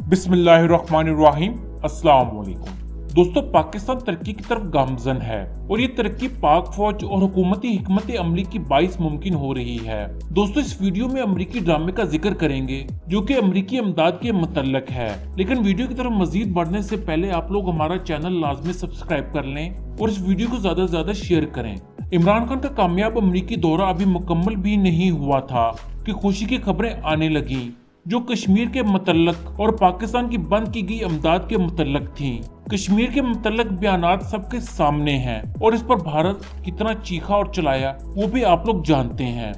बिस्मिल्लाहिर्रहमानिर्रहीम। अस्सलाम वालेकुम। दोस्तों, पाकिस्तान तरक्की की तरफ गामजन है और ये तरक्की पाक फौज और हुकूमती हिकमत अमली की बाइस मुमकिन हो रही है। दोस्तों, इस वीडियो में अमरीकी ड्रामे का जिक्र करेंगे जो कि अमरीकी इमदाद के मुतल्लक है। लेकिन वीडियो की तरफ मजीद बढ़ने से पहले आप लोग हमारा चैनल लाजमी सब्सक्राइब कर लें और इस वीडियो को ज्यादा से ज्यादा शेयर करें। इमरान खान का कामयाब अमरीकी दौरा अभी मुकम्मल भी नहीं हुआ था कि खुशी की खबरें आने लगी जो कश्मीर के मुतल्लक और पाकिस्तान की बंद की गई इमदाद के मुतल्लक थी। कश्मीर के मुतल्लक बयानात सबके सामने हैं और इस पर भारत कितना चीखा और चलाया वो भी आप लोग जानते हैं।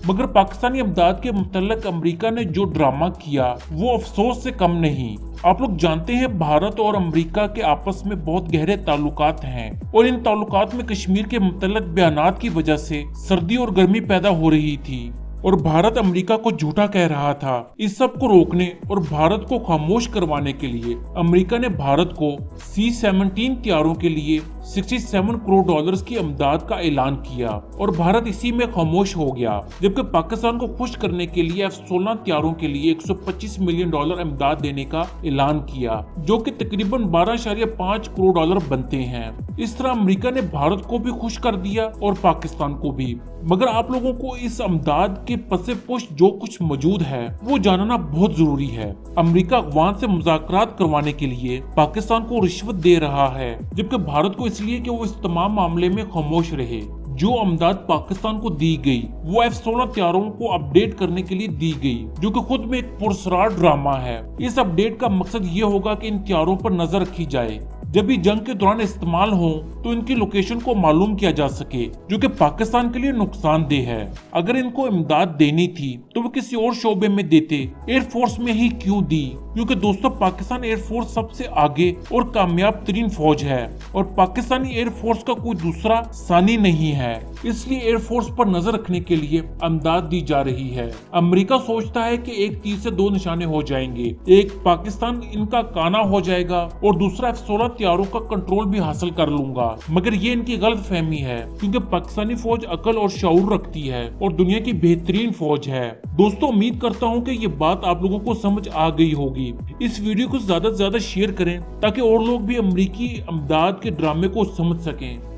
मगर पाकिस्तानी इमदाद के मुतल्लक अमेरिका ने जो ड्रामा किया वो अफसोस से कम नहीं। आप लोग जानते हैं भारत और अमेरिका के आपस में बहुत गहरे ताल्लुकात हैं और इन ताल्लुकात में कश्मीर के मुतल्लक बयानात की वजह से सर्दी और गर्मी पैदा हो रही थी और भारत अमेरिका को झूठा कह रहा था। इस सब को रोकने और भारत को खामोश करवाने के लिए अमेरिका ने भारत को C-17 तैयारों के लिए 67 करोड़ डॉलर्स की इमदाद का ऐलान किया और भारत इसी में खामोश हो गया। जबकि पाकिस्तान को खुश करने के लिए F-16 तैयारों के लिए 125 मिलियन डॉलर इमदाद देने का ऐलान किया जो कि तकरीबन 12.5 करोड़ डॉलर बनते हैं। इस तरह अमेरिका ने भारत को भी खुश कर दिया और पाकिस्तान को भी। मगर आप लोगों को इस इमदाद के पसे पुष्ट जो कुछ मौजूद है वो जानना बहुत जरूरी है। अमेरिका अफगान से मुज़ाकरात करवाने के लिए पाकिस्तान को रिश्वत दे रहा है, जबकि भारत को इसलिए कि वो इस तमाम मामले में खामोश रहे। जो इमदाद पाकिस्तान को दी गई वो F-16 तैयारों को अपडेट करने के लिए दी गई जो कि खुद में एक पुरस्कार ड्रामा है। इस अपडेट का मकसद ये होगा कि इन तैयारों पर नजर रखी जाए, जब भी जंग के दौरान इस्तेमाल हो तो इनकी लोकेशन को मालूम किया जा सके, जो कि पाकिस्तान के लिए नुकसानदेह है। अगर इनको इमदाद देनी थी तो वो किसी और शोबे में देते, एयरफोर्स में ही क्यों दी? क्योंकि दोस्तों, पाकिस्तान एयरफोर्स सबसे आगे और कामयाब तरीन फौज है और पाकिस्तानी एयरफोर्स का कोई दूसरा सानी नहीं है। इसलिए एयरफोर्स पर नजर रखने के लिए इमदाद दी जा रही है। अमेरिका सोचता है कि एक तीर से दो निशाने हो जाएंगे, एक पाकिस्तान इनका काना हो जाएगा और दूसरा F-16 तैयारों का कंट्रोल भी हासिल कर लूंगा। मगर ये इनकी गलत फहमी है क्योंकि पाकिस्तानी फौज अकल और शऊर रखती है और दुनिया की बेहतरीन फौज है। दोस्तों, उम्मीद करता हूँ कि ये बात आप लोगों को समझ आ गई होगी। इस वीडियो को ज्यादा से ज्यादा शेयर करें ताकि और लोग भी अमेरिकी इमदाद के ड्रामे को समझ सकें।